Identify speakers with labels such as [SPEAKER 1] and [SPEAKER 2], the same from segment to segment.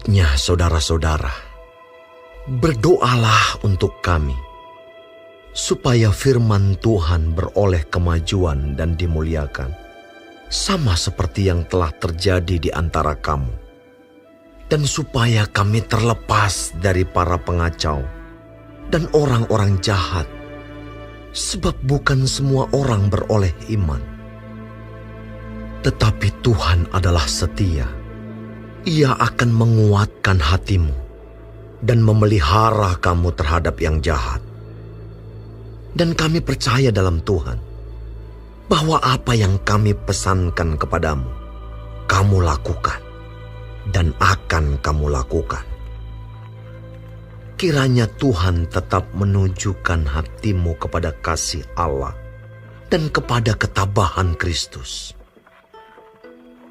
[SPEAKER 1] Berikutnya, saudara-saudara, berdoalah untuk kami, supaya firman Tuhan beroleh kemajuan dan dimuliakan, sama seperti yang telah terjadi di antara kamu, dan supaya kami terlepas dari para pengacau dan orang-orang jahat, sebab bukan semua orang beroleh iman. Tetapi Tuhan adalah setia. Ia akan menguatkan hatimu dan memelihara kamu terhadap yang jahat. Dan kami percaya dalam Tuhan, bahwa apa yang kami pesankan kepadamu, kamu lakukan dan akan kamu lakukan. Kiranya Tuhan tetap menunjukkan hatimu kepada kasih Allah dan kepada ketabahan Kristus.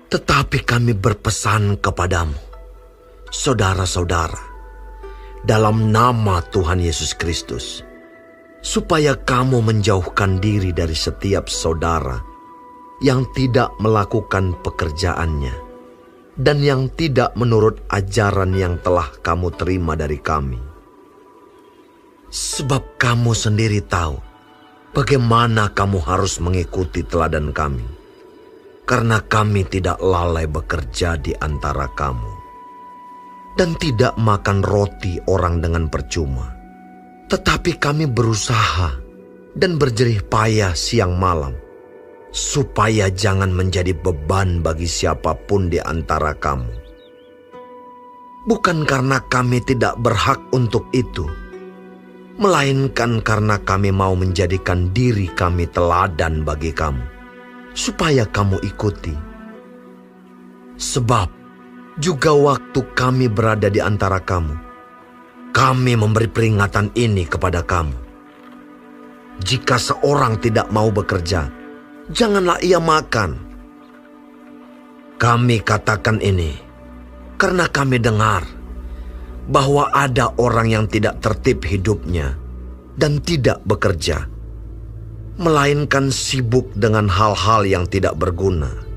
[SPEAKER 1] Tetapi kami berpesan kepadamu, saudara-saudara, dalam nama Tuhan Yesus Kristus, supaya kamu menjauhkan diri dari setiap saudara yang tidak melakukan pekerjaannya dan yang tidak menurut ajaran yang telah kamu terima dari kami. Sebab kamu sendiri tahu bagaimana kamu harus mengikuti teladan kami, karena kami tidak lalai bekerja di antara kamu dan tidak makan roti orang dengan percuma. Tetapi kami berusaha dan berjerih payah siang malam, supaya jangan menjadi beban bagi siapapun di antara kamu. Bukan karena kami tidak berhak untuk itu, melainkan karena kami mau menjadikan diri kami teladan bagi kamu, supaya kamu ikuti. Sebab juga waktu kami berada di antara kamu, kami memberi peringatan ini kepada kamu. Jika seorang tidak mau bekerja, janganlah ia makan. Kami katakan ini karena kami dengar bahwa ada orang yang tidak tertib hidupnya dan tidak bekerja, melainkan sibuk dengan hal-hal yang tidak berguna.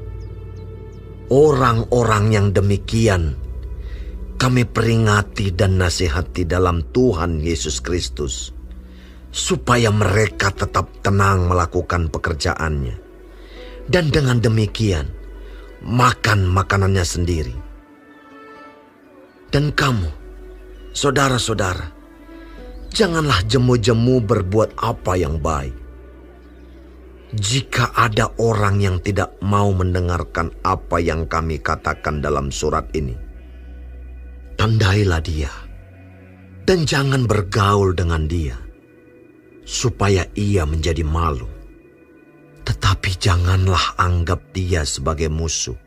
[SPEAKER 1] Orang-orang yang demikian kami peringati dan nasihati dalam Tuhan Yesus Kristus, supaya mereka tetap tenang melakukan pekerjaannya, dan dengan demikian makan makanannya sendiri. Dan kamu, saudara-saudara, janganlah jemu-jemu berbuat apa yang baik. Jika ada orang yang tidak mau mendengarkan apa yang kami katakan dalam surat ini, tandailah dia dan jangan bergaul dengan dia, supaya ia menjadi malu. Tetapi janganlah anggap dia sebagai musuh,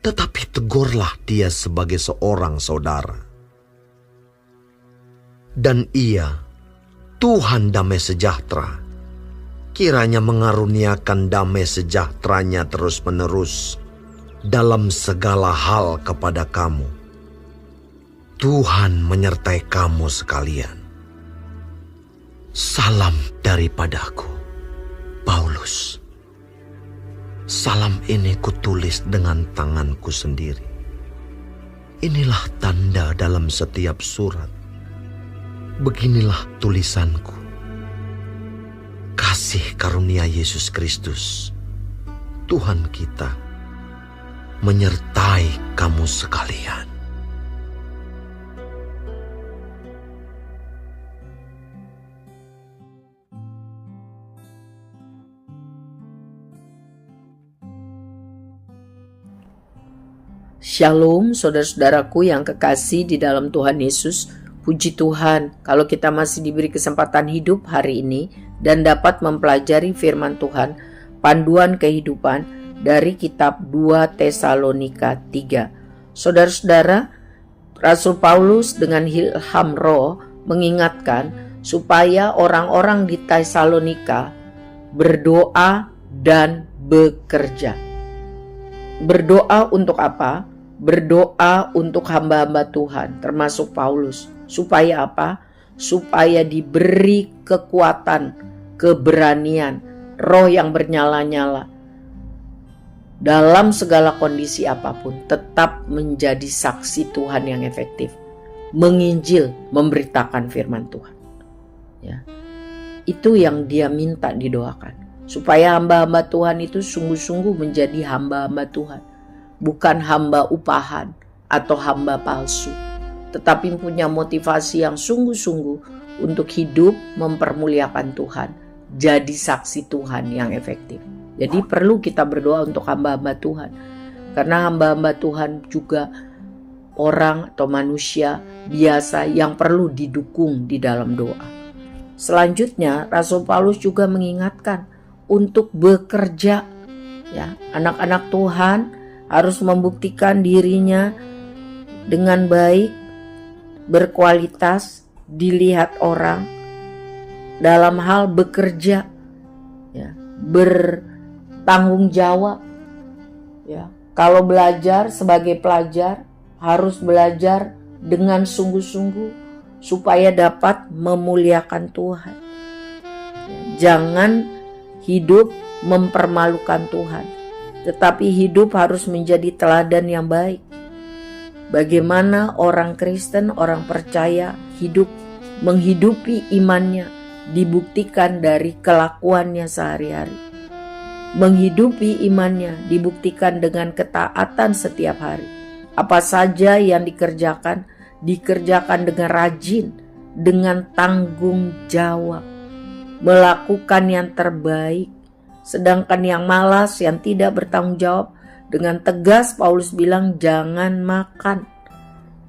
[SPEAKER 1] tetapi tegurlah dia sebagai seorang saudara. Dan ia, Tuhan damai sejahtera, kiranya mengaruniakan damai sejahteranya terus-menerus dalam segala hal kepada kamu. Tuhan menyertai kamu sekalian. Salam daripadaku, Paulus. Salam ini kutulis dengan tanganku sendiri. Inilah tanda dalam setiap surat. Beginilah tulisanku. Kasih karunia Yesus Kristus, Tuhan kita, menyertai kamu sekalian.
[SPEAKER 2] Shalom saudara-saudaraku yang kekasih di dalam Tuhan Yesus. Puji Tuhan kalau kita masih diberi kesempatan hidup hari ini dan dapat mempelajari firman Tuhan, panduan kehidupan dari kitab 2 Tesalonika 3. Saudara-saudara, Rasul Paulus dengan ilham roh mengingatkan supaya orang-orang di Tesalonika berdoa dan bekerja. Berdoa untuk apa? Berdoa untuk hamba-hamba Tuhan, termasuk Paulus. Supaya apa? Supaya diberi kekuatan, keberanian, roh yang bernyala-nyala. dalam segala kondisi apapun tetap menjadi saksi Tuhan yang efektif, menginjil, memberitakan firman Tuhan. Ya, itu yang dia minta didoakan, supaya hamba-hamba Tuhan itu sungguh-sungguh menjadi hamba-hamba Tuhan, bukan hamba upahan atau hamba palsu, tetapi punya motivasi yang sungguh-sungguh untuk hidup mempermuliakan Tuhan, jadi saksi Tuhan yang efektif. Jadi perlu kita berdoa untuk hamba-hamba Tuhan, karena hamba-hamba Tuhan juga orang atau manusia biasa yang perlu didukung di dalam doa. Selanjutnya, Rasul Paulus juga mengingatkan untuk bekerja. Ya, anak-anak Tuhan harus membuktikan dirinya dengan baik, berkualitas, dilihat orang dalam hal bekerja, ya, bertanggung jawab. Ya, kalau belajar sebagai pelajar harus belajar dengan sungguh-sungguh supaya dapat memuliakan Tuhan. Jangan hidup mempermalukan Tuhan, tetapi hidup harus menjadi teladan yang baik. Bagaimana orang Kristen, orang percaya hidup menghidupi imannya dibuktikan dari kelakuannya sehari-hari. Menghidupi imannya dibuktikan dengan ketaatan setiap hari. Apa saja yang dikerjakan dengan rajin, dengan tanggung jawab, melakukan yang terbaik. Sedangkan yang malas, yang tidak bertanggung jawab, dengan tegas Paulus bilang jangan makan.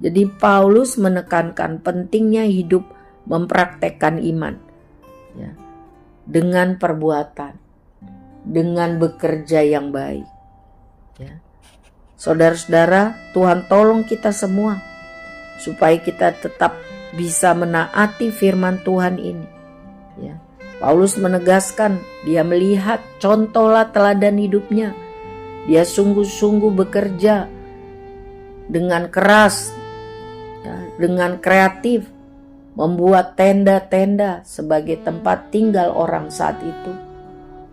[SPEAKER 2] Jadi Paulus menekankan pentingnya hidup mempraktekkan iman, ya, dengan perbuatan, dengan bekerja yang baik. Ya. Saudara-saudara, Tuhan tolong kita semua supaya kita tetap bisa menaati firman Tuhan ini. Ya. Paulus menegaskan, dia melihat contohlah teladan hidupnya. Dia sungguh-sungguh bekerja dengan keras, ya, dengan kreatif, membuat tenda-tenda sebagai tempat tinggal orang saat itu.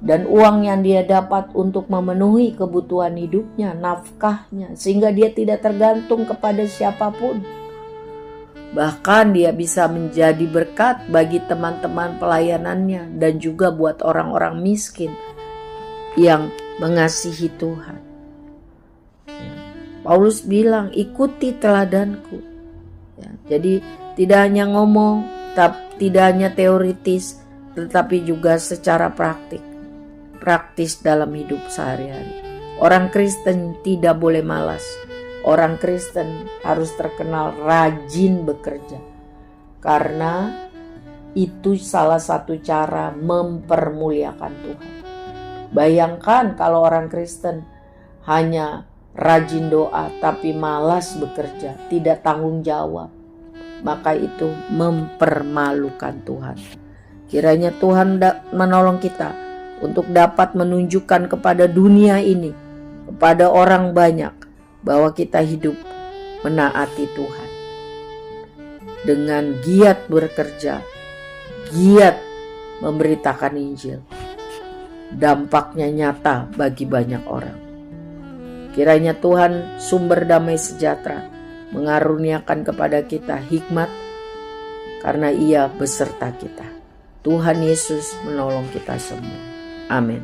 [SPEAKER 2] Dan uang yang dia dapat untuk memenuhi kebutuhan hidupnya, nafkahnya, sehingga dia tidak tergantung kepada siapapun. Bahkan dia bisa menjadi berkat bagi teman-teman pelayanannya dan juga buat orang-orang miskin yang mengasihi Tuhan. Ya. Paulus bilang, ikuti teladanku. Ya, jadi tidak hanya ngomong, tidak hanya teoritis, tetapi juga secara praktis dalam hidup sehari-hari. Orang Kristen tidak boleh malas. Orang Kristen harus terkenal rajin bekerja, karena itu salah satu cara mempermuliakan Tuhan. Bayangkan kalau orang Kristen hanya rajin doa tapi malas bekerja, tidak tanggung jawab, maka itu mempermalukan Tuhan. Kiranya Tuhan menolong kita untuk dapat menunjukkan kepada dunia ini, kepada orang banyak, bahwa kita hidup menaati Tuhan dengan giat bekerja, giat memberitakan Injil. Dampaknya nyata bagi banyak orang. Kiranya Tuhan sumber damai sejahtera mengaruniakan kepada kita hikmat, karena Ia beserta kita. Tuhan Yesus menolong kita semua. Amin.